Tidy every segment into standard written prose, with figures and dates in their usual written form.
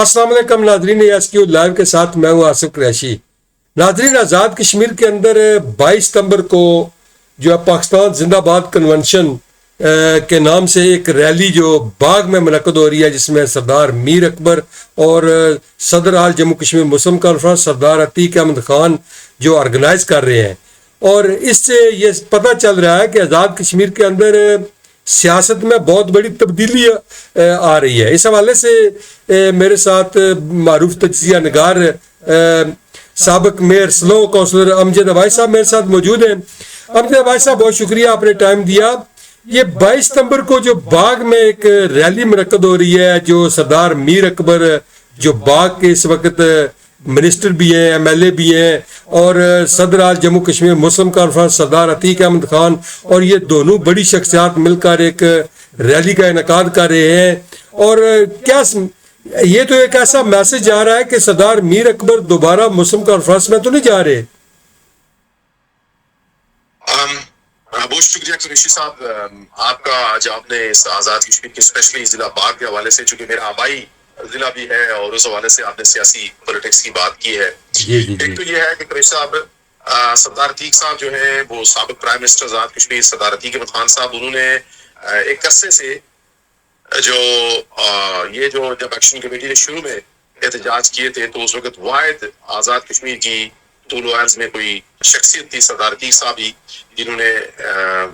السلام علیکم ناظرین، ایس کیو لائیو کے ساتھ میں ہوں آصف قریشی۔ ناظرین، آزاد کشمیر کے اندر 22 ستمبر کو جو ہے پاکستان زندہ باد کنونشن کے نام سے ایک ریلی جو باغ میں منعقد ہو رہی ہے، جس میں سردار میر اکبر اور صدر آل جموں کشمیر مسلم کانفرنس سردار عتیق احمد خان جو آرگنائز کر رہے ہیں، اور اس سے یہ پتہ چل رہا ہے کہ آزاد کشمیر کے اندر سیاست میں بہت بڑی تبدیلی آ رہی ہے۔ اس حوالے سے میرے ساتھ معروف تجزیہ نگار سابق میئر سلو کونسلر امجد عباسی صاحب میرے ساتھ موجود ہیں۔ امجد عباسی صاحب، بہت شکریہ، آپ نے ٹائم دیا۔ یہ 22 ستمبر کو جو باغ میں ایک ریلی منعقد ہو رہی ہے، جو سردار میر اکبر جو باغ کے اس وقت منسٹر بھی ہیں، ایم ایل اے بھی ہیں، اور صدر آل جموں کشمیر مسلم کانفرنس سردار عتیق احمد خان، اور یہ دونوں بڑی شخصیات مل کر ایک ریلی کا انعقاد کر رہے ہیں، اور کیا یہ تو ایک ایسا میسج آ رہا ہے کہ سردار میر اکبر دوبارہ مسلم کانفرنس میں تو نہیں جا رہے؟ بہت شکریہ قریشی صاحب، آپ کا آج آپ نے اس آزاد کشمیر کے اسپیشلی ضلع باغ کے حوالے سے، چونکہ میرا آبائی ضلع بھی ہے، اور اس حوالے سے آپ نے سیاسی پولیٹکس کی بات کی ہے۔ ایک تو یہ ہے کہ قریشی صاحب، سردار عتیق صاحب جو ہیں وہ سابق پرائم منسٹر آزاد کشمیر سردار عتیق احمد خان صاحب، انہوں نے ایک عرصے سے جو یہ جو جب ایکشن کمیٹی نے شروع میں احتجاج کیے تھے، تو اس وقت واحد آزاد کشمیر کی طول و عرض میں کوئی شخصیت تھی سردار عتیق صاحب ہی، جنہوں نے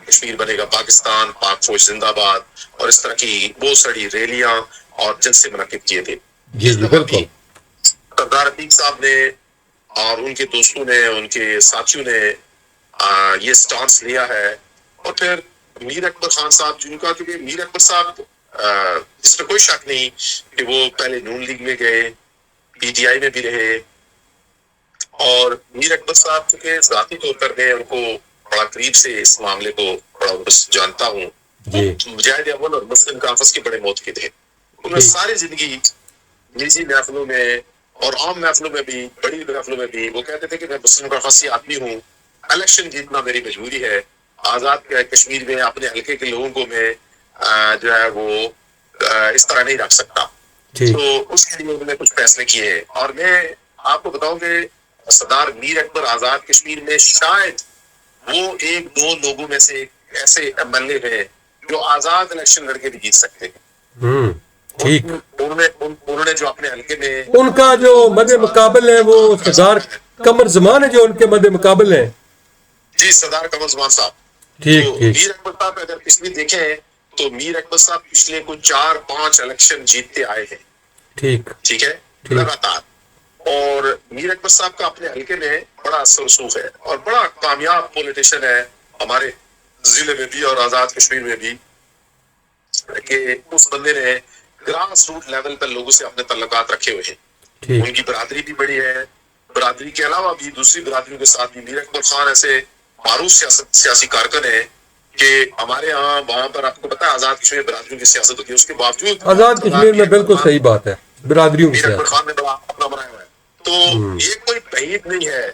کشمیر بنے گا پاکستان، پاک فوج زندہ باد، اور اس طرح کی بہت ساری ریلیاں اور جلسے منعقد کیے تھے۔ بالکل۔ سردار عتیق صاحب نے اور ان کے دوستوں نے، ان کے ساتھیوں نے یہ سٹانس لیا ہے، اور پھر میر اکبر خان صاحب جن کا، کیونکہ میر اکبر صاحب اس میں کوئی شک نہیں کہ وہ پہلے نون لیگ میں گئے، پی ٹی آئی میں بھی رہے، اور میر اکبر صاحب چونکہ ذاتی طور پر میں ان کو بڑا قریب سے اس معاملے کو بڑا جانتا ہوں، مجاہد اول اور مسلم کانفرنس کے بڑے موقع تھے۔ انہوں نے ساری زندگی نجی محفلوں میں اور عام محفلوں میں بھی، بڑی محفلوں میں بھی، وہ کہتے تھے کہ میں مسلم کانفرنس سے آدمی ہوں، الیکشن جیتنا میری مجبوری ہے، آزاد کشمیر میں اپنے حلقے کے لوگوں کو میں جو ہے وہ اس طرح نہیں رکھ سکتا۔ تو اس کے لیے انہوں نے کچھ فیصلے کیے ہیں، اور میں آپ کو بتاؤں کہ سردار میر اکبر آزاد کشمیر میں شاید وہ ایک دو لوگوں میں سے ایسے ایم ایل اے ہیں جو آزاد الیکشن لڑ کے بھی جیت سکتے ہیں۔ انہوں نے جو اپنے حلقے میں ان کا جو مد مقابل ہے وہ سردار قمر زمان ہے جو ان کے مد مقابل ہیں۔ جی، سردار قمر زمان صاحب۔ میر اکبر صاحب اگر پچھلی دیکھیں تو میر اکبر صاحب پچھلے کچھ 4-5 الیکشن جیتتے آئے ہیں، ٹھیک ہے، لگاتار، اور میر اکبر صاحب کا اپنے حلقے میں بڑا اثر رسوخ ہے، اور بڑا کامیاب پولیٹیشین ہے ہمارے ضلع میں بھی اور آزاد کشمیر میں بھی، کہ اس بندے نے گراس روٹ لیول پر لوگوں سے اپنے تعلقات رکھے ہوئے ہیں۔ ان کی برادری بھی بڑی ہے، برادری کے علاوہ بھی دوسری برادریوں کے ساتھ بھی میر اکبر خان ایسے معروف سیاسی کارکن ہیں کہ ہمارے یہاں وہاں پر آپ کو پتا ہے آزاد کشمیر برادریوں کی سیاست ہوتی ہے، اس کے باوجود آزاد کشمیر میں بالکل صحیح بات ہے، برادریوں کی میر اکبر خان نے بڑا اپنا بنایا ہوا ہے۔ تو یہ کوئی بعید نہیں ہے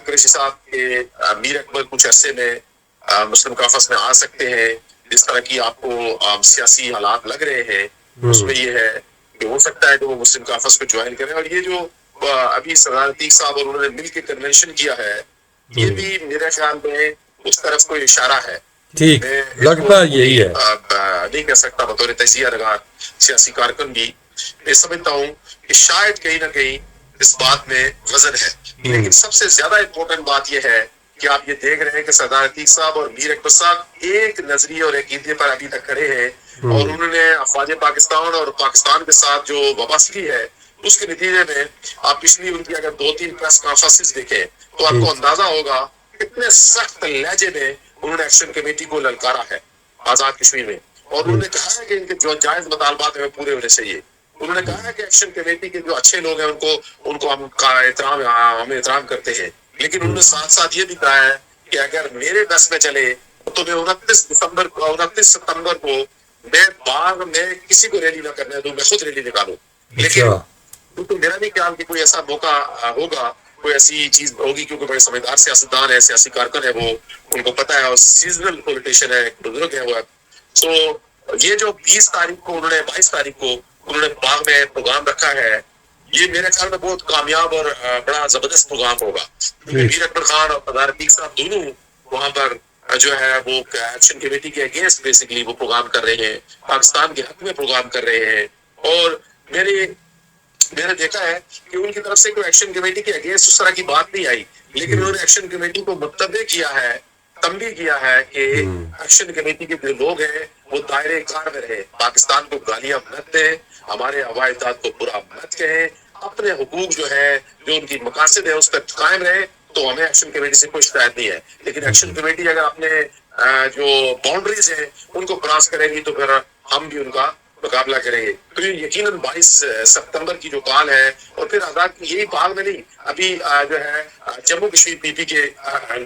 قریشی صاحب کہ میر اکبر کچھ عرصے میں مسلم کانفرنس میں آ سکتے ہیں، جس طرح کی آپ کو سیاسی حالات لگ رہے ہیں، اس میں یہ ہے کہ ہو سکتا ہے کہ وہ مسلم کانفرنس کو جوائن کریں۔ اور یہ جو ابھی سردار عتیق صاحب اور انہوں نے مل کے کنونشن کیا ہے، یہ بھی میرے خیال میں اس طرف کوئی اشارہ ہے۔ ٹھیک لگتا ہے یہی ہے، نہیں کہہ سکتا بطور تجزیہ نگار سیاسی کارکن بھی، میں سمجھتا ہوں کہ شاید کہیں نہ کہیں اس بات میں وزن ہے۔ لیکن سب سے زیادہ امپورٹنٹ بات یہ ہے کہ آپ یہ دیکھ رہے ہیں کہ سردار عتیق صاحب اور میر اکبر صاحب ایک نظریے اور عقیدے پر ابھی تک کھڑے ہیں، اور انہوں نے افواج پاکستان اور پاکستان کے ساتھ جو وابستگی ہے، اس کے نتیجے میں آپ پچھلی ان کی اگر 2-3 پریس کانفرنسز دیکھیں تو آپ کو اندازہ ہوگا کتنے سخت لہجے میں انہوں نے ایکشن کمیٹی کو للکارا ہے آزاد کشمیر میں، اور انہوں نے کہا ہے کہ ان کے جو جائز مطالبات ہیں وہ پورے ہونے چاہیے۔ انہوں نے کہا ہے کہ ایکشن کمیٹی کے جو اچھے لوگ ہیں ان کو ہم احترام کرتے ہیں، لیکن انہوں نے ساتھ ساتھ یہ بھی کہا ہے کہ اگر میرے بس میں چلے تو میں 29 ستمبر کو میں باغ میں کسی کو ریلی نہ کرنے دوں، میں خود ریلی نکالوں۔ لیکن میرا نہیں خیال کہ کوئی ایسا موقع ہوگا، کوئی ایسی چیز ہوگی، کیونکہ بڑے سمجھدار سیاستدان ہے، سیاسی کارکن ہے، وہ ان کو پتہ ہے، اور سیزنل پولیٹیشین ہے، بزرگ ہے وہ۔ تو یہ جو 20 تاریخ کو انہوں نے 22 تاریخ کو انہوں نے باغ میں پروگرام رکھا ہے، یہ میرے خیال میں بہت کامیاب اور بڑا زبردست پروگرام ہوگا، کیونکہ میر اکبر خان اور صدر عتیق صاحب دونوں وہاں پر جو ہے وہ ایکشن کمیٹی کے اگینسٹ بیسیکلی وہ پروگرام کر رہے ہیں، پاکستان کے حق میں پروگرام کر رہے ہیں. اور میں نے دیکھا ہے کہ ان کی طرف سے کوئی ایکشن کمیٹی کے اگینسٹ اس طرح کی بات نہیں آئی، لیکن انہوں نے ایکشن کمیٹی کو متبع کیا ہے، تنبیہ کیا ہے کہ ایکشن کمیٹی کے جو لوگ ہیں وہ دائرے کار میں رہے، پاکستان کو گالیاں مت دیں، ہمارے ہوائی اجداد کو برا مت کہیں، اپنے حقوق جو ہے جو ان کی مقاصد ہے اس پر قائم رہے، تو ہمیں ایکشن کمیٹی سے کوئی شکایت نہیں ہے. لیکن ایکشن کمیٹی اگر اپنے جو باؤنڈریز ہیں ان کو کراس کرے گی تو پھر ہم بھی ان کا مقابلہ کریں گے. تو یہ یقیناً 22 ستمبر کی جو کال ہے، اور پھر آزاد کی یہی باغ میں نہیں، ابھی جو ہے جموں کشمیر پی پی کے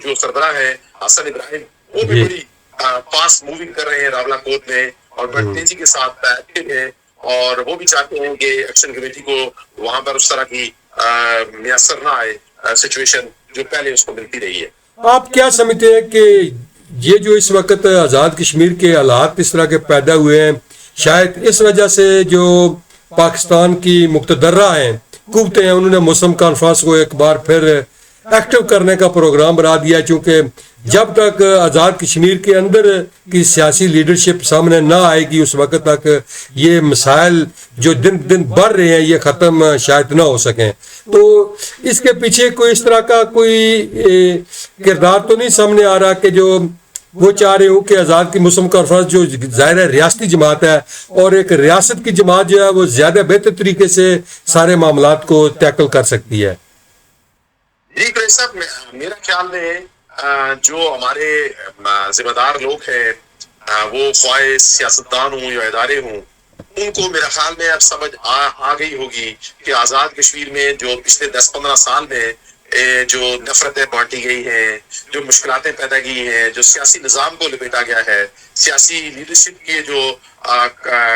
جو سربراہ ہیں حسن ابراہیم، وہ بھی بڑی فاسٹ موونگ کر رہے ہیں راولہ کوٹ میں، اور بڑی تیزی کے ساتھ ایکٹیو ہیں، اور وہ بھی چاہتے ہیں کہ ایکشن کمیٹی کو وہاں پر اس طرح کی میسر نہ آئے سچویشن جو پہلے اس کو ملتی رہی ہے. آپ کیا سمجھتے ہیں کہ یہ جو اس وقت آزاد کشمیر کے حالات اس طرح کے پیدا ہوئے ہیں، شاید اس وجہ سے جو پاکستان کی مقتدرہ ہیں، قوتیں ہیں، انہوں نے مسلم کانفرنس کو ایک بار پھر ایکٹیو کرنے کا پروگرام بنا دیا، چونکہ جب تک آزاد کشمیر کے اندر کی سیاسی لیڈرشپ سامنے نہ آئے گی اس وقت تک یہ مسائل جو دن دن بڑھ رہے ہیں یہ ختم شاید نہ ہو سکیں. تو اس کے پیچھے کوئی اس طرح کا کوئی کردار تو نہیں سامنے آ رہا کہ جو وہ چاہ رہے ہوں کہ آزاد کی مسلم کانفرنس جو ظاہر ہے ریاستی جماعت ہے، اور ایک ریاست کی جماعت جو ہے وہ زیادہ بہتر طریقے سے سارے معاملات کو ٹیکل کر سکتی ہے. جی قریشی صاحب، میرا خیال میں جو ہمارے ذمہ دار لوگ ہیں، وہ خواہ سیاستدان ہوں یا ادارے ہوں، ان کو میرا خیال میں اب سمجھ آ گئی ہوگی کہ آزاد کشمیر میں جو پچھلے 10-15 سال میں جو نفرتیں بانٹی گئی ہیں، جو مشکلاتیں پیدا کی ہیں، جو سیاسی نظام کو لپیٹا گیا ہے، سیاسی لیڈرشپ کی جو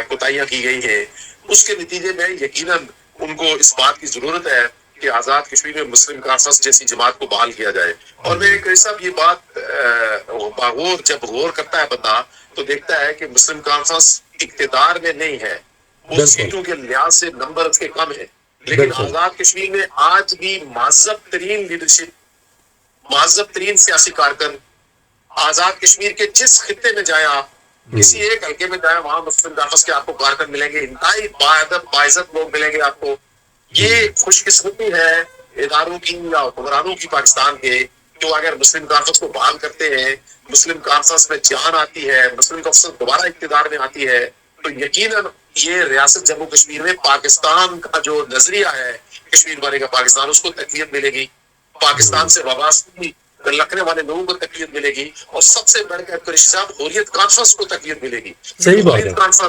کوتاہیاں کی گئی ہیں، اس کے نتیجے میں یقیناً ان کو اس بات کی ضرورت ہے کہ آزاد کشمیر میں مسلم کانفرنس جیسی جماعت کو بحال کیا جائے. اور میں قریشی صاحب یہ بات جب غور کرتا ہے بندہ تو دیکھتا ہے کہ مسلم کانفرنس اقتدار میں نہیں ہے، وہ سیٹوں کے لحاظ سے نمبر اس کے کم ہے، لیکن آزاد کشمیر میں آج بھی مہذب ترین لیڈرشپ، مہذب ترین سیاسی کارکن، آزاد کشمیر کے جس خطے میں جائیں آپ، کسی ایک حلقے میں جائیں، وہاں مسلم کانفرنس کے آپ کو کارکن ملیں گے، انتہائی باادب باعزت لوگ ملیں گے آپ کو. یہ خوش قسمتی ہے اداروں کی یا حکمرانوں کی پاکستان کے، جو اگر مسلم کانفرنس کو بحال کرتے ہیں، مسلم کانفرنس میں جان آتی ہے، مسلم کانفرنس دوبارہ اقتدار میں آتی ہے، تو یقیناً یہ ریاست جموں کشمیر میں پاکستان کا جو نظریہ ہے کشمیر بارے کا پاکستان، اس کو تقویت ملے گی، پاکستان سے وابستگی رکھنے والے لوگوں کو تقویت ملے گی، اور سب سے بڑھ کر قریشی صاحب حریت کانفرنس کو تقویت ملے گی. صحیح بات ہے.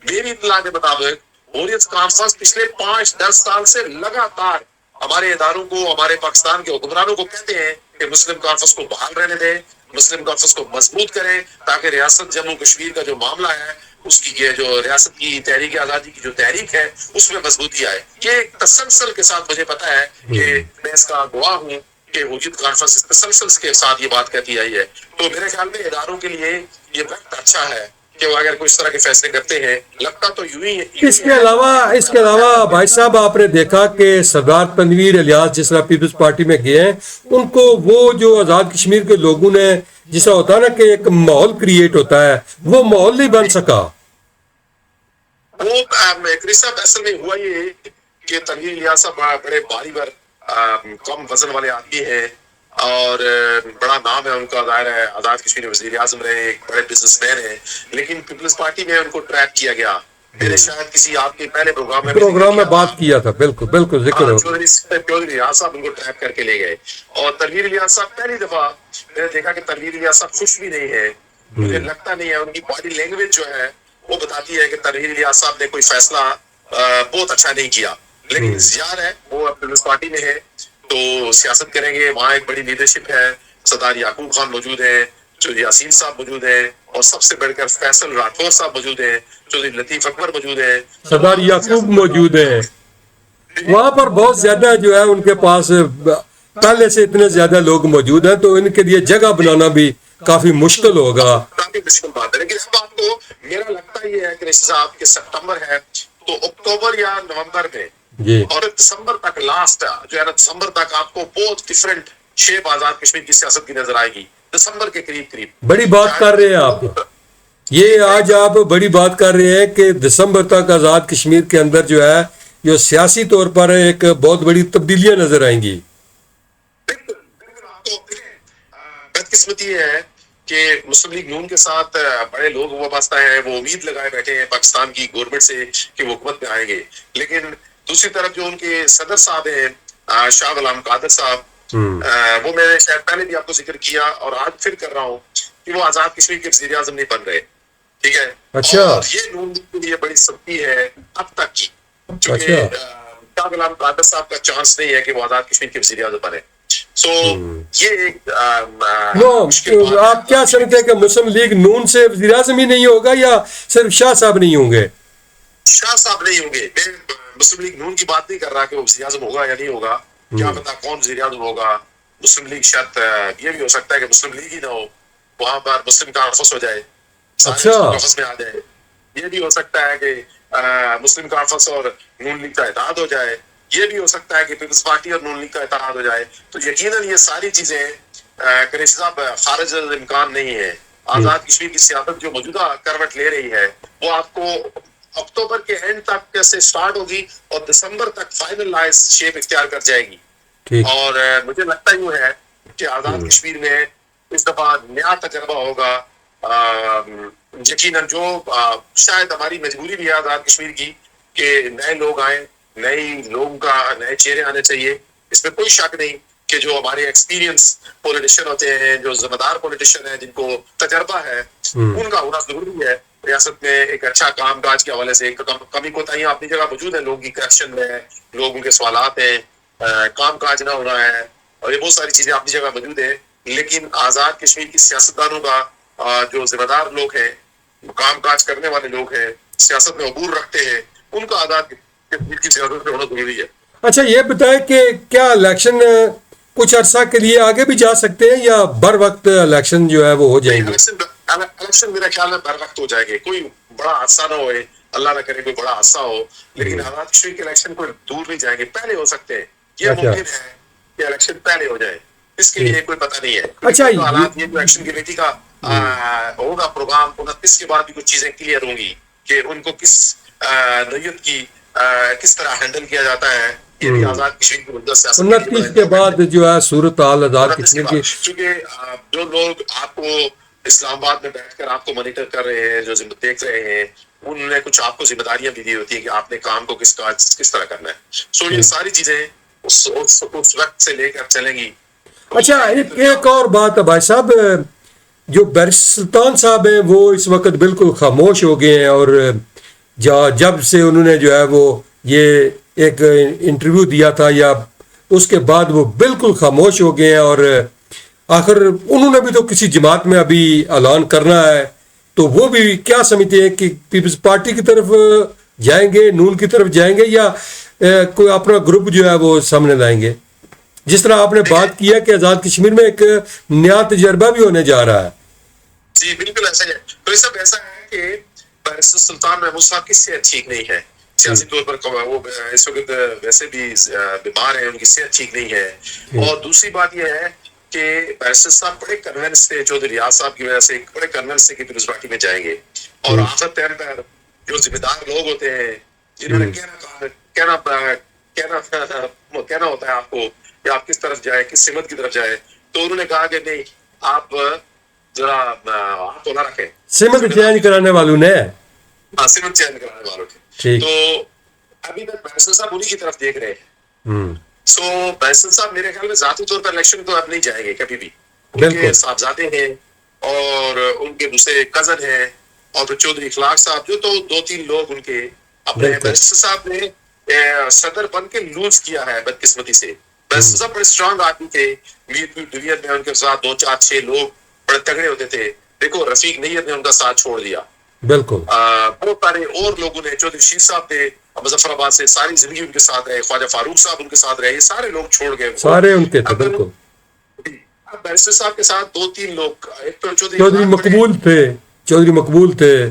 میری اطلاع کے مطابق حریت کانفرنس پچھلے 5-10 سال سے لگاتار ہمارے اداروں کو، ہمارے پاکستان کے حکمرانوں کو کہتے ہیں کہ مسلم کانفرنس کو بحال رہنے دیں، مسلم کانفرنس کو مضبوط کریں، تاکہ ریاست جموں کشمیر کا جو معاملہ ہے، اس کی یہ جو ریاست کی تحریک آزادی کی جو تحریک ہے اس میں مضبوطی آئے. یہ تسلسل کے ساتھ مجھے پتا ہے کہ میں اس کا گواہ ہوں کہ حریت کانفرنس تسلسل کے ساتھ یہ بات کہتی آئی ہے. تو میرے خیال میں اداروں کے لیے یہ وقت اچھا ہے کہ وہ اگر کوئی اس طرح کے فیصلے کرتے ہیں، لگتا تو یوں ہی ہے. اس کے علاوہ بھائی صاحب آپ نے دیکھا کہ سردار تنویر الیاس جس طرح پیپلز پارٹی میں گئے ہیں، ان کو وہ جو آزاد کشمیر کے لوگوں نے جیسا ہوتا ہے نا کہ ایک ماحول کریٹ ہوتا ہے، وہ ماحول نہیں بن سکا. وہ قریشی صاحب اصل میں ہوا یہ کہ تنویر الیاس صاحب بڑے بھاری بھر کم وزن والے آدمی ہیں، اور بڑا نام ہے ان کا، ظاہر ہے آزاد کشمیر میں وزیر اعظم رہے، ایک بڑے بزنس مین ہیں، لیکن پیپلز پارٹی میں ان کو ٹریپ کیا گیا. میں نے شاید کسی آپ کے پہلے پروگرام میں بات کیا تھا. بالکل ذکر ہو. چودھری ریاض صاحب ان کو ٹریپ کر کے لے گئے، اور تنویر الیاس صاحب پہلی دفعہ میں نے دیکھا کہ تنویر الیاس صاحب خوش بھی نہیں ہے. مجھے لگتا نہیں ہے، ان کی باڈی لینگویج جو ہے وہ بتاتی ہے کہ تنویر الیاس صاحب نے کوئی فیصلہ بہت اچھا نہیں کیا. لیکن زیادہ ہے وہ پیپلز پارٹی میں ہے تو سیاست کریں گے، وہاں ایک بڑی لیڈرشپ ہے، سردار یعقوب خان موجود ہیں، چودھری یاسین صاحب موجود ہیں، اور سب سے بڑھ کر فیصل راٹھور صاحب موجود ہیں، چودھری لطیف اکبر موجود ہیں، سردار یعقوب موجود ہیں. وہاں پر بہت زیادہ جو ہے ان کے پاس پہلے سے اتنے زیادہ لوگ موجود ہیں، تو ان کے لیے جگہ بنانا بھی کافی مشکل ہوگا. کافی مشکل بات ہے. لیکن اس بات کو میرا لگتا یہ ہے کہ صاحب کہ سپتمبر ہے تو اکتوبر یا نومبر میں جی اور دسمبر تک لاسٹ جو ہے نا دسمبر تک آپ کو بہت ڈفرینٹ شیپ آزاد کشمیر کی سیاست کی نظر آئے گی دسمبر کے قریب بڑی بات کر رہے ہیں آپ یہ آج آپ بڑی بات کر رہے ہیں کہ دسمبر تک آزاد کشمیر کے اندر جو ہے جو سیاسی طور پر ایک بہت بڑی تبدیلیاں نظر آئیں گی. بدقسمتی یہ ہے کہ مسلم لیگ نون کے ساتھ بڑے لوگ وابستہ ہیں وہ امید لگائے بیٹھے ہیں پاکستان کی گورنمنٹ سے کہ وہ حکومت میں آئیں گے لیکن دوسری طرف جو ان کے صدر صاحب ہیں شاہ غلام قادر صاحب وہ میں نے شاید پہلے بھی آپ کو ذکر کیا اور آج پھر کر رہا ہوں کہ وہ آزاد کشمیر کے وزیر اعظم نہیں بن رہے ٹھیک ہے اچھا اور یہ نون لیگ کے لیے بڑی سختی ہے اب تک کی کیونکہ شاہ غلام قادر صاحب کا چانس نہیں ہے کہ وہ آزاد کشمیر کے وزیر اعظم بنے سو یہ ایک نو آپ کیا سمجھتے ہیں کہ مسلم لیگ نون سے وزیر اعظم ہی نہیں ہوگا یا صرف شاہ صاحب نہیں ہوں گے؟ شاہ صاحب نہیں ہوں گے میں مسلم لیگ نون کی بات نہیں کر رہا کہ وہ وزیر اعظم ہوگا یا نہیں ہوگا کیا پتا کون وزیر اعظم ہوگا مسلم لیگ شاید یہ بھی ہو سکتا ہے کہ مسلم لیگ ہی نہ ہو وہاں پر مسلم کانفرنس ہو جائے کانفرنس میں آ جائے یہ بھی ہو سکتا ہے کہ مسلم کانفرنس اور نون لیگ کا اتحاد ہو جائے یہ بھی ہو سکتا ہے کہ پیپلز پارٹی اور نون لیگ کا اتحاد ہو جائے تو یقیناً یہ ساری چیزیں قریشی صاحب خارج امکان نہیں ہے آزاد کشمیر کی سیاست جو موجودہ کروٹ لے رہی ہے وہ آپ کو اکتوبر کے اینڈ تک سے سٹارٹ ہوگی اور دسمبر تک فائنلائز شیپ اختیار کر جائے گی اور مجھے لگتا یوں ہے کہ آزاد کشمیر میں اس دفعہ نیا تجربہ ہوگا یقیناً جو شاید ہماری مجبوری بھی ہے آزاد کشمیر کی کہ نئے لوگ آئیں نئے لوگوں کا نئے چہرے آنے چاہیے اس میں کوئی شک نہیں کہ جو ہمارے ایکسپیرینس پولیٹیشین ہوتے ہیں جو ذمہ دار پولیٹیشین ہیں جن کو تجربہ ہے ان کا ہونا ضروری ہے ریاست میں ایک اچھا کام کاج کے حوالے سے کمی کوتاہیاں اپنی جگہ موجود ہیں لوگوں کی کرپشن میں لوگوں کے سوالات ہیں کام کاج نہ ہونا ہے اور یہ بہت ساری چیزیں اپنی جگہ موجود ہیں لیکن آزاد کشمیر کی سیاستدانوں کا جو ذمہ دار لوگ ہیں کام کاج کرنے والے لوگ ہیں سیاست میں عبور رکھتے ہیں ان کا آزاد کشمیر کی سیاست میں ہونا ضروری ہے. اچھا یہ بتائیں کہ کیا الیکشن کچھ عرصہ کے لیے آگے بھی جا سکتے ہیں یا بر وقت الیکشن جو ہے وہ ہو جائیں گے؟ الیکشن میرے خیال میں بر وقت ہو جائے گے کوئی بڑا حادثہ نہ ہوئے اللہ نہ کرے کوئی بڑا حادثہ ہو لیکن آزاد کشمیر کے الیکشن کوئی دور نہیں جائیں گے پہلے ہو سکتے ہیں یہ ممکن ہے کہ الیکشن پہلے ہو جائے اس کے لیے کوئی پتہ نہیں ہے. اچھا حالات یہ جو الیکشن کمیٹی کا ہوگا پروگرام 29 کے بعد بھی کچھ چیزیں کلیئر ہوں گی کہ ان کو کس نوعیت کی کس طرح ہینڈل کیا جاتا ہے یہ بھی آزاد کشمیر کی وجہ سے 29 کے بعد جو ہے صورتحال آزاد کشمیر کی کیونکہ جو لوگ آپ کو اسلام آباد میں بیٹھ کر آپ کو مانیٹر کر رہے ہیں جو دیکھ رہے ہیں انہوں نے کچھ آپ کو ذمہ داریاں بھی دی ہوتی ہیں کہ آپ نے کام کو کس طرح کرنا ہے سو یہ ساری چیزیں اس وقت سے لے کر چلیں گی. اچھا ایک اور بات ہے بھائی صاحب جو بیرسٹر سلطان صاحب ہیں وہ اس وقت بالکل خاموش ہو گئے ہیں اور جب سے انہوں نے جو ہے وہ یہ ایک انٹرویو دیا تھا یا اس کے بعد وہ بالکل خاموش ہو گئے ہیں اور آخر انہوں نے بھی تو کسی جماعت میں ابھی اعلان کرنا ہے تو وہ بھی کیا سمجھتے ہیں کہ پیپلز پارٹی کی طرف جائیں گے نون کی طرف جائیں گے یا کوئی اپنا گروپ جو ہے وہ سامنے لائیں گے جس طرح آپ نے بات کیا کہ آزاد کشمیر میں ایک نیا تجربہ بھی ہونے جا رہا ہے. جی بالکل ایسا ہے تو یہ سب ایسا ہے کہ بیرسٹر سلطان محمود صاحب کی صحت ٹھیک نہیں ہے سیاسی طور پر وہ اس وقت ویسے بھی بیمار ہیں ان کی صحت ٹھیک نہیں ہے اور دوسری بات یہ ہے کہ بیرسٹر صاحب بڑے کنوینس سے چودھری ریاض صاحب کی وجہ سے بڑے کنوینس سے کہ پیپلز پارٹی میں جائیں گے اور آخر ٹائم پر جو ذمہ دار لوگ ہوتے ہیں جنہوں نے کہنا ہوتا ہے آپ کو کہ آپ کس طرف جائے کس سمت کی طرف جائے تو انہوں نے کہا کہ نہیں آپ ذرا ہاتھ تو نہ رکھیں سمت چینج کرانے والوں نے سمت چینج کرانے والوں کے تو ابھی تک بیرسٹر صاحب انہیں کی طرف دیکھ رہے ہیں سو بیرسٹر صاحب میرے خیال میں ذاتی طور پر الیکشن تو اب نہیں جائیں گے کبھی بھی ان کے صاحبزادے ہیں اور ان کے دوسرے کزن ہیں اور پھر چودھری اخلاق صاحب جو تو 2-3 لوگ ان کے اپنے بیرسٹر صاحب نے صدر بن کے لوز کیا ہے بدقسمتی سے بیرسٹر صاحب بڑے اسٹرانگ آدمی تھے میر ڈویژن میں ان کے ساتھ 2-4-6 لوگ بڑے تگڑے ہوتے تھے دیکھو رفیق نیت نے ان کا ساتھ چھوڑ دیا بالکل بہت سارے اور لوگوں نے چودھری شیر صاحب تھے مظفر آباد سے ساری زندگی ان کے ساتھ رہے خواجہ فاروق صاحب ان کے ساتھ رہے یہ سارے لوگ چھوڑ گئے سارے ان کے تھے بالکل اب بیرسٹر صاحب کے ساتھ 2-3 لوگ ایک تو چودھری مقبول تھے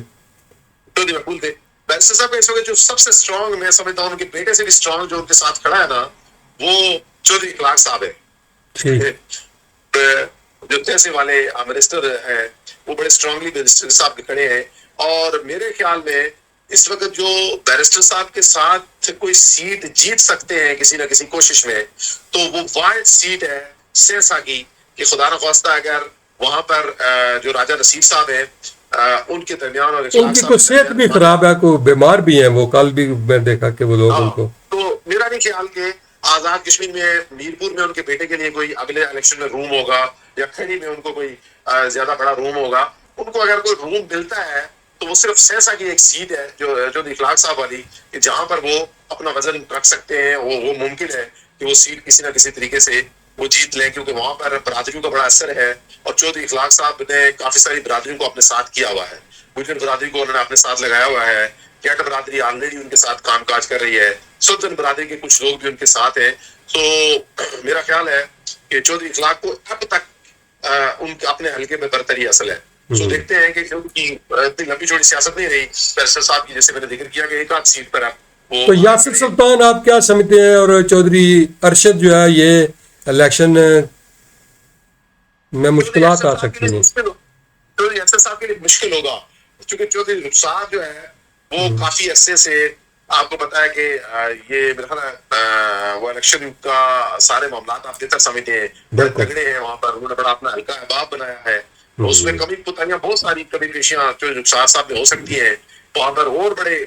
بیرسٹر صاحب کا اس وقت جو سب سے اسٹرانگ میں سمجھتا ہوں ان کے بیٹے سے بھی اسٹرانگ جو ان کے ساتھ کھڑا ہے نا وہ چودھری اخلاق صاحب ہے. جو تحصیل والے منسٹر ہیں وہ بڑے اسٹرانگلی بیرسٹر صاحب کے کھڑے ہیں. اور میرے خیال میں اس وقت جو بیرسٹر صاحب کے ساتھ کوئی سیٹ جیت سکتے ہیں کسی نہ کسی کوشش میں تو وہ واحد سیٹ ہے سہسا کی کہ خدا نخواستہ اگر وہاں پر جو راجہ نصیر صاحب ہیں ان کے درمیان اور ان کی کوئی صحت بھی خراب ہے, کوئی بیمار بھی ہیں, وہ کل بھی میں دیکھا کہ وہ لوگ ان کو. تو میرا نہیں خیال کہ آزاد کشمیر میں میرپور میں ان کے بیٹے کے لیے کوئی اگلے الیکشن میں روم ہوگا یا کھڑی میں ان کو کوئی زیادہ بڑا روم ہوگا. ان کو اگر کوئی روم ملتا ہے تو وہ صرف سہسا کی ایک سیٹ ہے جو اخلاق صاحب والی کہ جہاں پر وہ اپنا وزن رکھ سکتے ہیں. وہ ممکن ہے کہ وہ سیٹ کسی نہ کسی طریقے سے وہ جیت لیں کیونکہ وہاں پر برادریوں کا بڑا اثر ہے. اور چودھری اخلاق صاحب نے کافی ساری برادریوں کو اپنے ساتھ کیا ہوا ہے. گجر برادری کو انہوں نے اپنے ساتھ لگایا ہوا ہے. کیٹ برادری آلریڈی ان کے ساتھ کام کاج کر رہی ہے. سلطن برادری کے کچھ لوگ بھی ان کے ساتھ ہیں. تو میرا خیال ہے کہ چودھری اخلاق کو اب تک ان کے اپنے حلقے میں برتری اصل ہے. تو دیکھتے ہیں کہ اتنی لمبی چوڑی سیاست نہیں رہی بیرسٹر صاحب کی, جیسے میں نے ذکر کیا کہ ایک آدھ سیٹ پر تو یاسر سلطان آپ کیا سمجھتے ہیں اور چودھری ارشد جو ہے یہ الیکشن میں مشکلات آ سکتی ہیں؟ چودھری ارشد صاحب کے لیے مشکل ہوگا کیونکہ چودھری رخسار جو ہے وہ کافی عرصے سے آپ کو پتا ہے کہ یہ میرا خیال ہے وہ الیکشن کا سارے معاملات آپ بہتر سمجھتے ہیں, بڑے تگڑے ہیں وہاں پر. انہوں نے بڑا اپنا ہلکا احباب بنایا ہے. اس میں کمی پتاریاں بہت ساری کمی پیشیاں چودھری رخسار صاحب میں ہو سکتی ہیں وہاں پر اور بڑے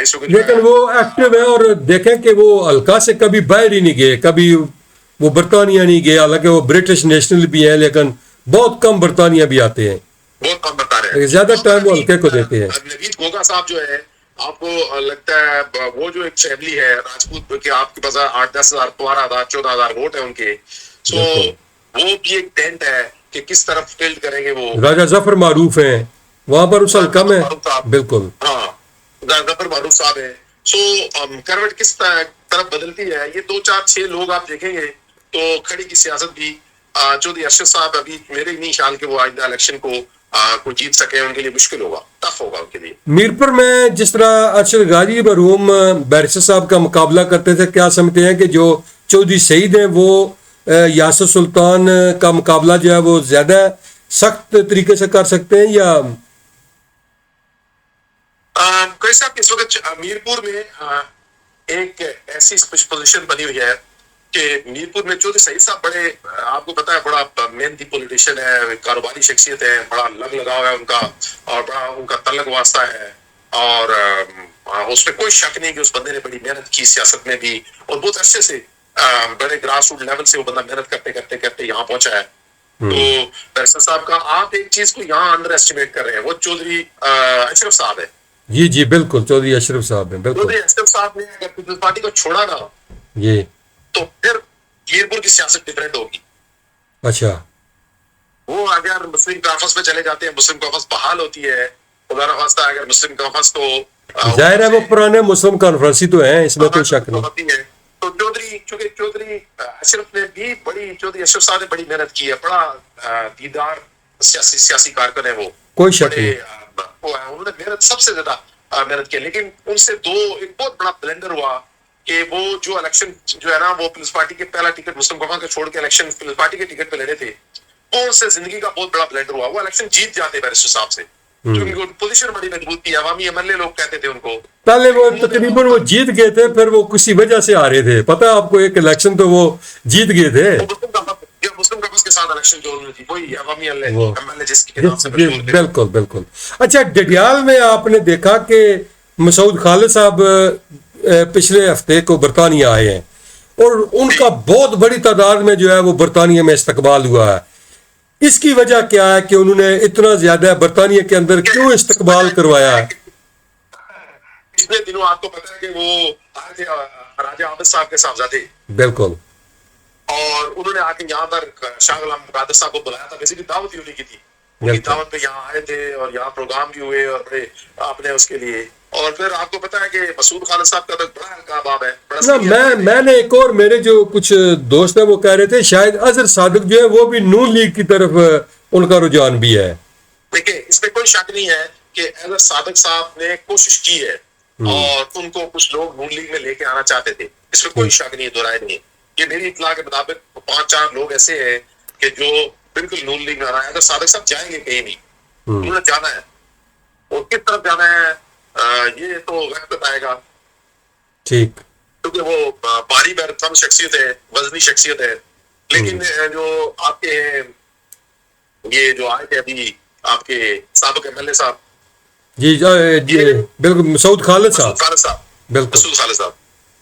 اس وقت. لیکن وہ ایکٹیو ہے اور دیکھیں کہ وہ ہلکا سے کبھی باہر ہی نہیں گئے, کبھی وہ برطانیہ نہیں گئے, حالانکہ وہ برٹش نیشنل بھی ہیں لیکن بہت کم برطانیہ بھی آتے ہیں, بہت کم بتا رہے ہیں. زیادہ ٹائم وہ ہلکے کو دیتے ہیں. نوید گوگا صاحب جو ہے آپ کو لگتا ہے وہ جو ایک فیملی ہے راجپوت کہ آپ کے پاس 8-10,000 12,000 14,000 ووٹ ہیں ان کے, سو وہ بھی ایک ٹینٹ ہے کہ کس طرف ٹلٹ کریں گے. وہ راجہ ظفر معروف ہیں وہاں پر اس کم ہے. بالکل ہاں ظفر معروف صاحب ہے. سو کروٹ کس طرف بدلتی ہے یہ 2-4-6 لوگ آپ دیکھیں گے تو کھڑی کی سیاست بھی چودھری ارشد صاحب ابھی میرے نہیں خیال کہ وہ آئندہ الیکشن کو جیت سکے. ان کے لیے مشکل ہوگا, ٹف ہوگا ان کے لیے. میرپور میں جس طرح ارشد غازی مرحوم بیرسٹر صاحب کا مقابلہ کرتے تھے, کیا سمجھتے ہیں کہ جو چودھری سعید ہیں وہ یاسر سلطان کا مقابلہ جو ہے وہ زیادہ سخت طریقے سے کر سکتے ہیں یا قریشی صاحب اس وقت میرپور میں ایک ایسی پوزیشن بنی ہوئی ہے کہ میرپور میں چودھری سعید صاحب بڑے آپ کو پتا ہے بڑا محنتی پولیٹیشین ہے, کاروباری شخصیت ہے, بڑا لگ لگاؤ ہے ان کا اور بڑا ان کا تعلق واسطہ ہے. اور اس میں کوئی شک نہیں کہ اس بندے نے بڑی محنت کی سیاست میں بھی اور بہت عرصے سے بڑے گراس روٹ لیول سے وہ بندہ محنت کرتے کرتے کرتے یہاں پہنچا ہے. تو بیرسٹر صاحب کا آپ ایک چیز کو یہاں انڈر ایسٹیمیٹ کر رہے ہیں, وہ چودھری اشرف صاحب ہے. جی جی بالکل چودھری اشرف صاحب ہیں. بالکل چودھری اشرف صاحب نے اگر پیپلز پارٹی کو چھوڑا نا جی تو پھر میرپور کی سیاست ڈفرینٹ ہوگی. اچھا وہ اگر مسلم کانفرنس میں چلے جاتے ہیں, مسلم کانفرنس بحال ہوتی ہے, خدا نخواستہ اگر مسلم کانفرنس کو ظاہر ہے وہ پرانے مسلم کانفرنس ہی تو ہیں, اس میں کوئی شک نہیں. تو چونکہ چودھری اشرف نے بھی چودھری اشرف صاحب نے بڑی محنت کی ہے, بڑا دیدار سیاسی کارکن ہے وہ, کوئی شک نہیں. انہوں نے محنت سب سے زیادہ محنت کی, لیکن ان سے ایک بہت بڑا بلنڈر ہوا کہ وہ جو الیکشن جو ہے نا وہ پیپلز پارٹی کے پہلا ٹکٹ مسلم کانفرنس کا چھوڑ کے الیکشن پیپلز پارٹی کے ٹکٹ پہ لڑے تھے, ان سے زندگی کا بہت بڑا بلنڈر ہوا. وہ الیکشن جیت جاتے بیرسٹر صاحب سے کیونکہ پوزیشن بڑی مضبوط تھی, عوامی ایم ایل اے لوگ کہتے تھے ان کو. پہلے وہ تقریباً وہ جیت گئے تھے, پھر وہ کسی وجہ سے آ رہے تھے, پتہ آپ کو ایک الیکشن تو وہ جیت گئے تھے. مسلم کانفرنس کے ساتھ الیکشن جو ہوئی تھی وہی عوامی ایم ایل اے جس کے نام سے بالکل بالکل. اچھا ڈڈیال میں آپ نے دیکھا کہ مسعود خالد صاحب پچھلے ہفتے کو برطانیہ آئے ہیں اور ان کا بہت بڑی تعداد میں جو ہے وہ برطانیہ میں استقبال ہوا ہے. اس کی وجہ کیا ہے کہ انہوں نے اتنا زیادہ برطانیہ کے اندر کیوں استقبال کروایا ہے؟ پچھلے دنوں آپ کو پتا ہے کہ وہ آئے تھے راجہ عابد صاحب کے صاحبزادے, بالکل, اور انہوں نے آ کے یہاں پر شاہ غلام قادر صاحب کو بلایا تھا. ویسے بھی دعوت ہی انہیں کی تھی, ان کی دعوت پہ یہاں آئے تھے اور یہاں پروگرام بھی ہوئے اور بڑے آپ نے اس کے لیے. اور پھر آپ کو پتا ہے کہ مسعود خالد صاحب کا تو بڑا ہلکا باب ہے. میں نے ایک اور میرے جو کچھ دوست ہیں وہ کہہ رہے تھے شاید اظہر صادق جو ہے وہ بھی نون لیگ کی طرف ان کا رجحان بھی ہے. دیکھیں اس میں کوئی شک نہیں ہے کہ احمد صادق صاحب نے کوشش کی ہے اور ان کو کچھ لوگ نون لیگ میں لے کے آنا چاہتے تھے، اس میں کوئی شک نہیں ہے، دو رائے نہیں ہے. یہ میری اطلاع کے مطابق 5-4 لوگ ایسے ہیں کہ جو بالکل نون لیگ میں آنا ہے. اگر صادق صاحب جائیں گے کہیں نہیں، انہوں نے جانا ہے، اور کس طرف جانا ہے یہ تو وقت بتائے گا. ٹھیک. کیونکہ وہ باری برکم شخصیت ہے، وزنی شخصیت ہے. لیکن جو آپ کے یہ جو آئے تھے ابھی آپ کے سابق ایم ایل اے صاحب، جی بالکل مسعود خالد صاحب. مسعود خالد صاحب، بالکل مسعود خالد صاحب،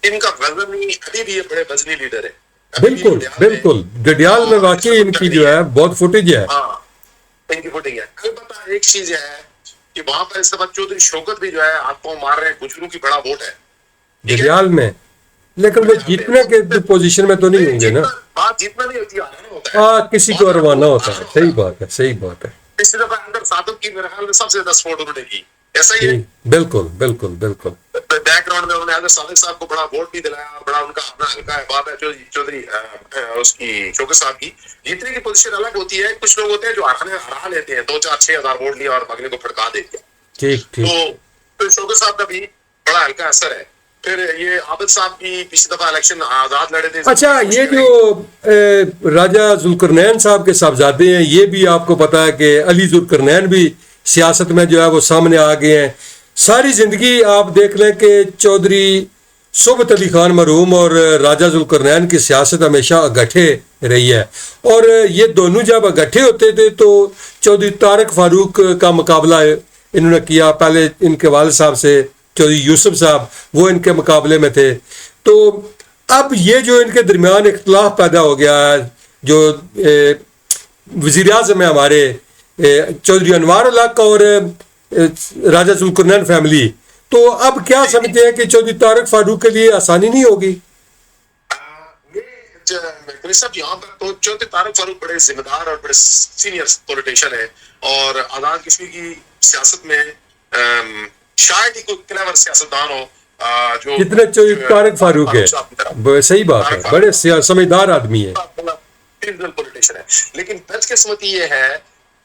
ان کا وزنی ابھی بھی یہ بڑے وزنی لیڈر ہے. بالکل بالکل. گڈیال میں واقعی ان کی جو ہے بہت فوٹیج ہے. ہاں ان کی فوٹنگ ہے. البتہ ایک چیز یہ ہے کہ وہاں پر اس وقت چودھری شوکت بھی جو ہے آپ کو مار رہے ہیں، گجروں کی بڑا ووٹ ہے گڈیال میں، لیکن وہ جیتنے کے پوزیشن میں تو نہیں ہوں گے نا. بات جیتنا نہیں ہوتی، آنا ہوتا ہے. ہاں کسی کو روانہ ہوتا ہے. صحیح بات ہے، صحیح بات ہے. اس دفعہ اندر صادق کی میرے خیال میں سب سے زیادہ سپورٹ انہوں نے کی. ایسا ہی ہے. بالکل بالکل بالکل. بیک گراؤنڈ میں انہوں نے حضرت صادق صاحب کو بڑا ووٹ بھی دلایا، بڑا ان کا اپنا ہلکا ہے. بات ہے چودھری اس کی شوکت صاحب کی جیتنے کی پوزیشن الگ ہوتی ہے. کچھ لوگ ہوتے ہیں جو ہرا لیتے ہیں، 2-4-6 ہزار ووٹ لیا اور اگلے کو پھڑکا دیتے ہیں. ٹھیک ٹھیک. تو شوکت صاحب کا بھی بڑا ہلکا اثر ہے. پھر یہ عابد صاحب بھی پچھلی دفعہ الیکشن آزاد لڑے تھے. اچھا یہ جو راجہ ذوالقرنین صاحب کے صاحبزادے ہیں، یہ بھی آپ کو پتا ہے کہ علی ذوالقرنین بھی سیاست میں جو ہے وہ سامنے آ گئے ہیں. ساری زندگی آپ دیکھ لیں کہ چودھری صحبت علی خان مرحوم اور راجہ ذوالقرنین کی سیاست ہمیشہ اگٹھے رہی ہے. اور یہ دونوں جب اگٹھے ہوتے تھے تو چودھری طارق فاروق کا مقابلہ انہوں نے کیا. پہلے ان کے والد صاحب سے چودھری یوسف صاحب، وہ ان کے مقابلے میں تھے. تو اب یہ جو ان کے درمیان اختلاف پیدا ہو گیا ہے، جو وزیر اعظم ہے ہمارے چودھری انوار الحق اور راجہ ذوالقرنین فیملی، تو اب کیا سمجھتے ہیں کہ چودھری طارق فاروق کے لیے آسانی نہیں ہوگی؟ صاحب یہاں پر تو چودھری طارق فاروق بڑے ذمہ دار اور بڑے سینئر پولیٹیشین ہیں، اور آزاد کشمیر کی سیاست میں شاید ہی کوئی کلیور سیاستدان ہو جو جتنے چودھری طارق فاروق ہے. صحیح بات ہے، بڑے سمجھدار آدمی ہے. پولیٹیشین ہے. لیکن بدقسمتی یہ ہے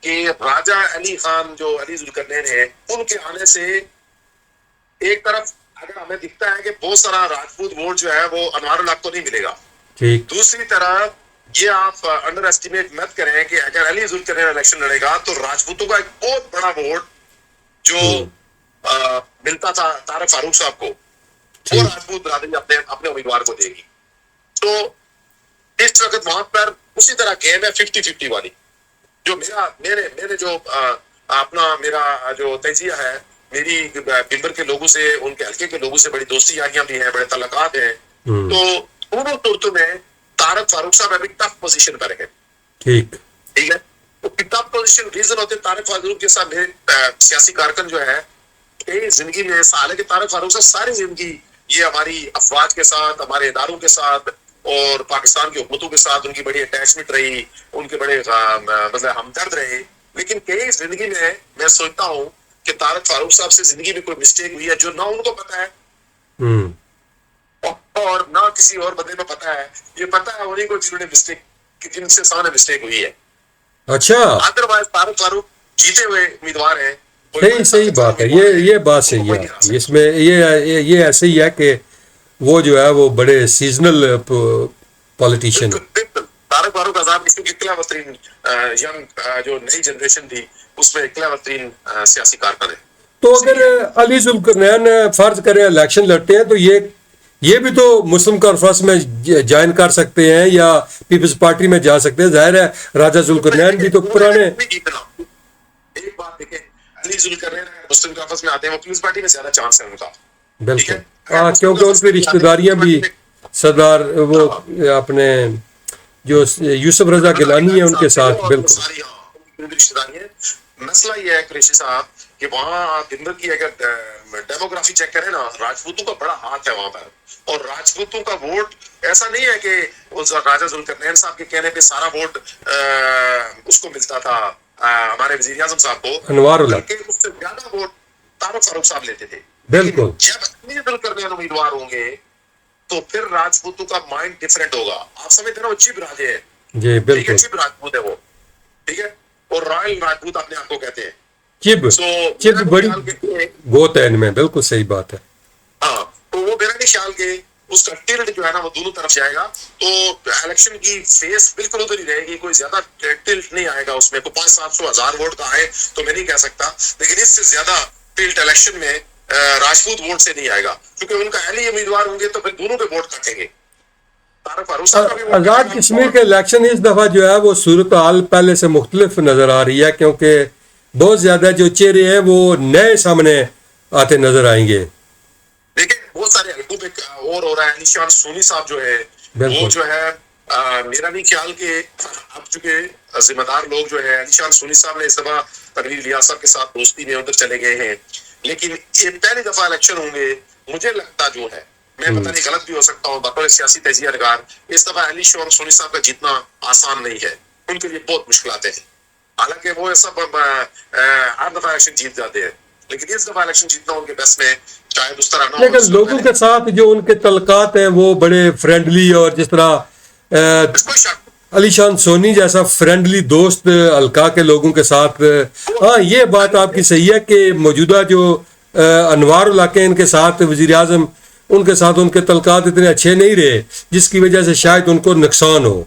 کہ راجہ علی خان جو علی ذوالقرنین ہے، ان کے آنے سے ایک طرف اگر ہمیں دکھتا ہے کہ بہت سارا راجپوت ووٹ جو ہے وہ انوار الحق کو نہیں ملے گا. دوسری طرف یہ آپ انڈر ایسٹیمیٹ مت کریں کہ اگر علی ذوالقرنین الیکشن لڑے گا تو راجپوتوں کا ایک بہت بڑا ووٹ جو ملتا تھا طارق فاروق صاحب کو، وہ راجپوت برادری اپنے امیدوار کو دے گی. تو اس وقت وہاں پر اسی طرح گیم ہے 50-50 والی. جو میرے جو میرا جو تجزیہ ہے، میری بمبر کے لوگوں سے، ان کے حلقے کے لوگوں سے بڑی دوستی یاریاں بھی ہیں، بڑے تعلقات ہیں. تو دونوں صورتوں میں طارق فاروق صاحب ابھی ٹف پوزیشن پر ہے. ٹھیک ہے. ٹف پوزیشن ریزن ہوتے ہیں طارق فاروق کے ساتھ. میرے سیاسی کارکن جو ہے زندگی میں سال ہے کہ طارق فاروق صاحب ساری زندگی یہ ہماری افواج کے ساتھ، ہمارے اداروں کے ساتھ اور پاکستان کی حکومتوں کے ساتھ ان کی بڑی اٹیچمنٹ رہی، ان کے بڑے مطلب ہمدرد رہے. لیکن کئی زندگی میں سوچتا ہوں کہ طارق فاروق صاحب سے زندگی میں کوئی مسٹیک ہوئی ہے جو نہ ان کو پتا ہے اور نہ کسی اور بندے کو پتا ہے. یہ پتا ہے انہیں کو جنہوں نے مسٹیک، جن سے سامنے مسٹیک ہوئی ہے. اچھا ادروائز طارق فاروق جیتے ہوئے امیدوار ہیں. صحیح بات ہے. یہ بات صحیح ہے. اس میں یہ ایسے ہی ہے کہ وہ جو ہے وہ بڑے سیزنل پولیٹیشین. طارق فاروق آزاد کشمیر کی کلیور ترین ینگ جو نئی جنریشن تھی اس میں کلیور ترین سیاسی کارکن ہے. تو اگر علی ذوالقرنین فرض کریں الیکشن لڑتے ہیں تو یہ بھی تو مسلم کانفرنس میں جوائن کر سکتے ہیں یا پیپلز پارٹی میں جا سکتے ہیں. ظاہر ہے راجہ ذوالقرنین بھی تو پرانے. ایک بات دیکھیں، علی ذوالقرنین مسلم کانفرنس میں آتے ہیں، وہ پیپلز پارٹی میں زیادہ چانس ہے ان کا. بالکل کیونکہ ان کی رشتہ داریاں بھی سردار وہ اپنے جو یوسف رضا گیلانی ہیں ان کے ساتھ. بالکل رشتہ داری ہے. مسئلہ یہ ہے قریشی صاحب کہ وہاں دنبر کی اگر ڈیموگرافی چیک کریں نا، راجپوتوں کا بڑا ہاتھ ہے وہاں پر. اور راجپوتوں کا ووٹ ایسا نہیں ہے کہ راجہ ذوالقرنین صاحب کے کہنے پہ سارا ووٹ اس کو ملتا تھا، ہمارے وزیر اعظم صاحب کو، انوار الحق، بلکہ اس سے زیادہ ووٹ طارق فاروق صاحب لیتے تھے. بالکل. جب علی ذوالقرنین امیدوار ہوں گے تو پھر راجپوتوں کا مائنڈ ڈفرینٹ ہوگا. آپ سمجھتے ہیں وہ چپ راجے ہے. جی بالکل چپ راجپوت ہے وہ. ٹھیک ہے. اور رائل راجپوت اپنے آپ کو کہتے ہیں. چب چب بڑی گوت ہے ان میں، بالکل صحیح بات ہے. ہاں تو وہ میرا نہیں خیال کہ اس کا ٹلٹ جو ہے نا وہ دونوں طرف جائے گا، تو الیکشن کی فیس بالکل ادھر ہی رہے گی، کوئی زیادہ ٹلٹ نہیں آئے گا اس میں. کوئی 500-700 ووٹ کا آئے تو میں نہیں کہہ سکتا، لیکن اس سے زیادہ ٹلٹ الیکشن میں راجپوت ووٹ سے نہیں آئے گا، کیونکہ ان کا اہلی امیدوار ہوں گے تو پھر دونوں پہ ووٹ کٹیں گے. طارق فاروق صاحب کا بھی ووٹ آزاد کٹے گا. کشمیر کے الیکشن اس دفعہ جو ہے وہ صورتحال پہلے سے مختلف نظر آ رہی ہے، کیونکہ بہت زیادہ جو چہرے ہیں وہ نئے سامنے آتے نظر آئیں گے. دیکھیں بہت سارے حلقوں پہ اور ہو رہا ہے. نشان سونی صاحب جو ہے وہ جو ہے میرا نہیں خیال کہ اب چونکہ ذمہ دار لوگ جو ہے نشان سونی صاحب نے اس دفعہ تنویر الیاس صاحب کے ساتھ دوستی میں ادھر چلے گئے ہیں، لیکن یہ پہلی دفعہ الیکشن ہوں گے. مجھے لگتا جو ہے، میں پتہ نہیں غلط بھی ہو سکتا ہوں بطور سیاسی تجزیہ نگار، اس دفعہ علی شان سونی صاحب کا جیتنا آسان نہیں ہے، ان کے لیے بہت مشکلات ہیں. حالانکہ وہ سب ہر دفعہ الیکشن جیت جاتے ہیں، لیکن اس دفعہ الیکشن جیتنا ان کے بس میں شاید اس طرح نہ ہو. لیکن لوگوں کے ساتھ جو ان کے تعلقات ہیں وہ بڑے فرینڈلی، اور جس طرح کوئی شک علی شان سونی جیسا فرینڈلی دوست حلقہ کے لوگوں کے ساتھ، ہاں یہ بات آپ کی صحیح ہے کہ موجودہ جو انوار علاقے ان کے ساتھ وزیر اعظم، ان کے ساتھ ان کے تعلقات اتنے اچھے نہیں رہے، جس کی وجہ سے شاید ان کو نقصان ہو.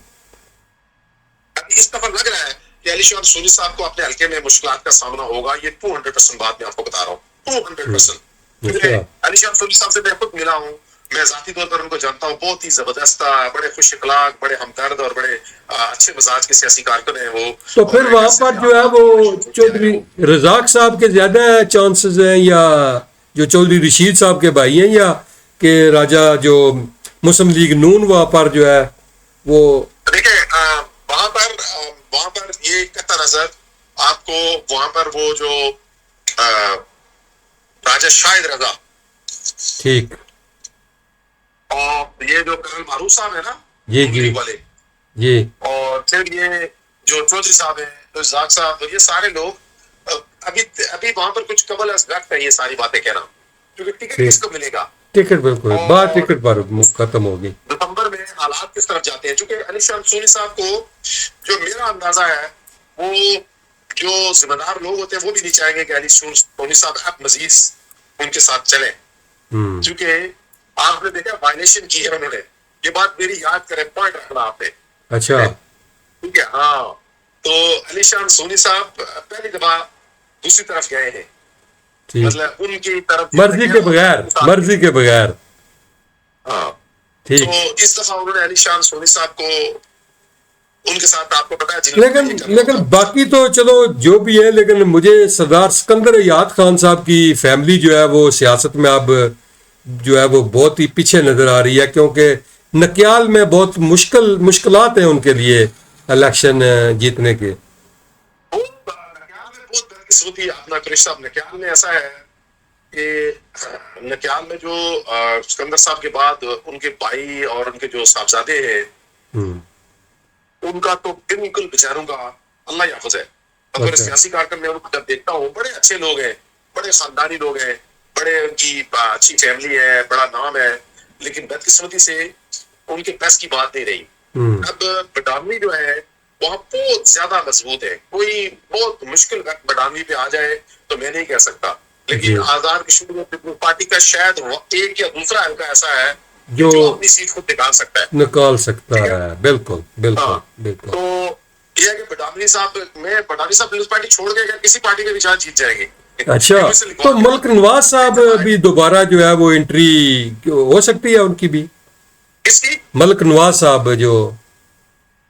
اس دفعہ لگ رہا ہے کہ علی شان سونی صاحب کو اپنے حلقے میں مشکلات کا سامنا ہوگا. یہ 200% بات میں آپ کو بتا رہا ہوں، 200%. علی شان سونی صاحب سے میں خود ملا ہوں، میں ذاتی طور پر ان کو جانتا ہوں. بہت ہی زبردست، بڑے خوش اخلاق، بڑے ہمدرد اور بڑے اچھے مزاج کے سیاسی کارکن ہیں وہ. تو پھر وہاں پر جو ہے وہ چودھری رزاق صاحب کے زیادہ چانسز ہیں، یا جو چودھری رشید صاحب کے بھائی ہیں، یا کہ راجہ جو مسلم لیگ نون وہاں پر جو ہے وہ. دیکھیں وہاں پر یہ قطع نظر آپ کو، وہاں پر وہ جو راجہ شاہد رضا، ٹھیک، اور یہ جو کرنل معروف صاحب ہے نا جی جی والے، جی، اور پھر یہ جو چودھری صاحب ہیں، رزاق صاحب، یہ سارے لوگ ابھی وہاں پر کچھ قبل از وقت ہے یہ ساری باتیں کہنا، کیونکہ ٹکٹ کس کو ملے گا. ٹکٹ بالکل بات ٹکٹ پر ختم ہوگی. دسمبر میں حالات کس طرف جاتے ہیں، چونکہ علی شان سونی صاحب کو جو میرا اندازہ ہے، وہ جو ذمہ دار لوگ ہوتے ہیں وہ بھی نہیں چاہیں گے کہ علی شان سونی صاحب اب مزید ان کے ساتھ چلیں، کیونکہ آپ نے دیکھا وائلیشن کی ہے انہوں نے. یہ بات میری یاد کریں، پوائنٹ رکھنا آپ نے. اچھا، ٹھیک ہے، ہاں. تو علی شان سونی صاحب پہلی دفعہ دوسری طرف گئے ہیں، مطلب ان کی طرف مرضی کے بغیر، مرضی کے بغیر. ہاں. ٹھیک. تو اس دفعہ انہوں نے علی شان سونی صاحب کو ان کے ساتھ، آپ کو پتا ہے لیکن باقی تو چلو جو بھی ہے، لیکن مجھے سردار سکندر یاد خان صاحب کی فیملی جو ہے وہ سیاست میں اب جو ہے وہ بہت ہی پیچھے نظر آ رہی ہے، کیونکہ نکیال میں بہت مشکلات ہیں ان کے لیے الیکشن جیتنے کے. اپنا کرش صاحب نکیال میں ایسا ہے کہ نکیال میں جو سکندر صاحب کے بعد ان کے بھائی اور ان کے جو صاحبزادے ہیں، ان کا تو بالکل بیچاروں کا اللہ یحفظ ہے. اگر سیاسی کارکن میں ان کو جب دیکھتا ہوں، بڑے اچھے لوگ ہیں، بڑے خاندانی لوگ ہیں، بڑے ان کی اچھی فیملی ہے، بڑا نام ہے، لیکن بدقسمتی سے ان کے بس کی بات نہیں رہی. اب بٹانوی جو ہے وہاں بہت زیادہ مضبوط ہے، کوئی بہت مشکل وقت بٹانوی پہ آ جائے تو میں نہیں کہہ سکتا، لیکن آزاد کشمیر پارٹی کا شاید ایک یا دوسرا حلقہ ایسا ہے جو اپنی سیٹ کو نکال سکتا ہے. بالکل بالکل بالکل. تو یہ ہے کہ بٹانوی صاحب پیپلز پارٹی چھوڑ کے کسی پارٹی کے بھی چانس جیت جائیں گے. اچھا، تو ملک نواز صاحب بھی دوبارہ جو ہے وہ انٹری ہو سکتی ہے ان کی بھی؟ کس کی؟ ملک نواز صاحب جو،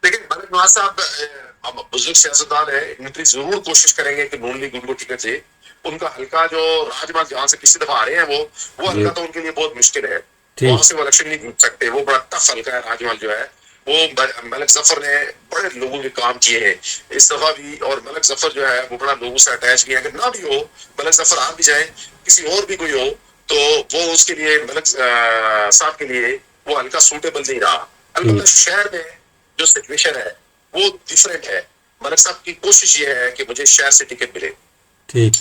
لیکن ملک نواز صاحب بزرگ سیاستدان ہے، انٹری ضرور کوشش کریں گے کہ نون لیگ ان کو ٹکٹ دے. ان کا حلقہ جو راجمال جہاں سے پچھلی دفعہ آ رہے ہیں وہ حلقہ تو ان کے لیے بہت مشکل ہے، وہاں سے وہ الیکشن نہیں جیت سکتے. وہ بڑا ٹف حلقہ ہے راجمال جو ہے. وہ ملک ظفر نے بڑے لوگوں کے کام کیے ہیں اس دفعہ بھی، اور ملک ظفر جو ہے وہ بڑا لوگوں سے اٹیچ بھی ہے. اگر نہ بھی ہو ملک ظفر آ بھی جائے، کسی اور بھی کوئی ہو، تو وہ اس کے لیے ملک صاحب کے لیے وہ حلقہ سوٹیبل نہیں رہا. البتہ شہر میں جو سچویشن ہے وہ ڈفرینٹ ہے. ملک صاحب کی کوشش یہ ہے کہ مجھے شہر سے ٹکٹ ملے،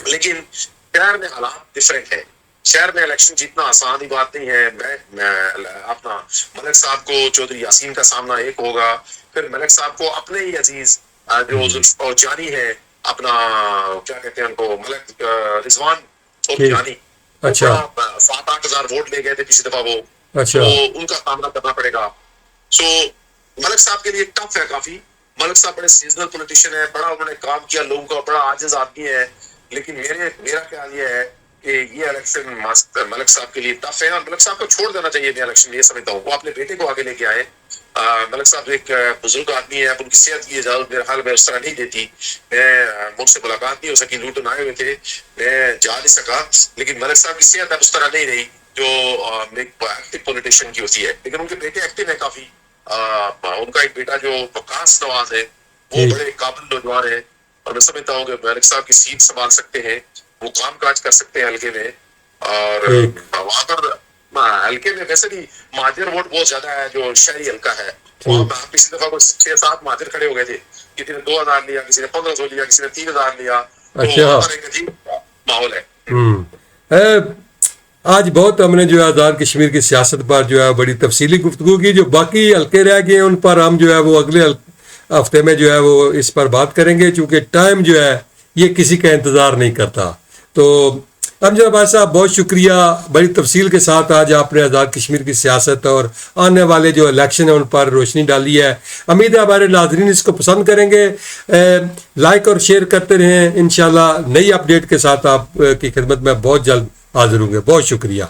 لیکن شہر میں حالات ڈفرینٹ ہے. شہر میں الیکشن جیتنا آسان ہی بات نہیں ہے. میں اپنا ملک صاحب کو چودھری یاسین کا سامنا ایک ہوگا، پھر ملک صاحب کو اپنے ہی عزیز جو جانی ہے اپنا کیا کہتے ہیں ان کو ملک رضوان ٹھیک. سورجانی، اچھا 7-8 ہزار ووٹ لے گئے تھے پچھلی دفعہ وہ، اچھا تو ان کا سامنا کرنا پڑے گا. سو ملک صاحب کے لیے ٹف ہے کافی. ملک صاحب بڑے سیزنل پولیٹیشین ہے، بڑا انہوں نے کام کیا لوگوں کا، بڑا عاجز آدمی ہے، لیکن میرا خیال یہ ہے کہ یہ الیکشن ملک صاحب کے لیے ٹف ہے، اور ملک صاحب کو چھوڑ دینا چاہیے یہ الیکشن، یہ سمجھتا ہوں. وہ اپنے بیٹے کو آگے لے کے آئے. ملک صاحب ایک بزرگ آدمی ہے، اب ان کی صحت کی اجازت میرے حال میں اس طرح نہیں دیتی. مجھ سے ملاقات نہیں ہو سکی، لوٹن آئے ہوئے تھے، میں جا نہیں سکا، لیکن ملک صاحب کی صحت اب اس طرح نہیں رہی جو ایک ایکٹیو پولیٹیشین کی ہوتی ہے. لیکن ان کے بیٹے ایکٹیو ہیں کافی. ان کا ایک بیٹا جو وقاص نواز ہے وہ ٹھیک. بڑے قابل نوجوان ہے، اور میں سمجھتا ہوں کہ ملک صاحب کی سیٹ سنبھال سکتے ہیں، وہ کام کاج کر سکتے ہیں حلقے میں. اور ٹھیک. وہاں پر حلقے میں ویسے بھی مہاجر ووٹ بہت زیادہ ہے جو شہری حلقہ ہے. وہاں ٹھیک. پہ پچھلی دفعہ 6-7 مہاجر کھڑے ہو گئے تھے، کسی نے 2000 لیا، کسی نے 1500 لیا، کسی نے 3000 لیا. تو اچھا. وہاں پر ایک عجیب ماحول ہے. آج بہت ہم نے جو ہے آزاد کشمیر کی سیاست پر جو ہے بڑی تفصیلی گفتگو کی. جو باقی حلقے رہ گئے ہیں ان پر ہم جو ہے وہ اگلے ہفتے میں جو ہے وہ اس پر بات کریں گے، چونکہ ٹائم جو ہے یہ کسی کا انتظار نہیں کرتا. تو امجد بھائی صاحب بہت شکریہ، بڑی تفصیل کے ساتھ آج آپ نے آزاد کشمیر کی سیاست اور آنے والے جو الیکشن ہیں ان پر روشنی ڈالی ہے. امید ہے ہمارے ناظرین اس کو پسند کریں گے. لائک اور شیئر کرتے رہیں. انشاءاللہ نئی اپڈیٹ کے ساتھ آپ کی خدمت میں بہت جلد حاضر ہوں گے. بہت شکریہ.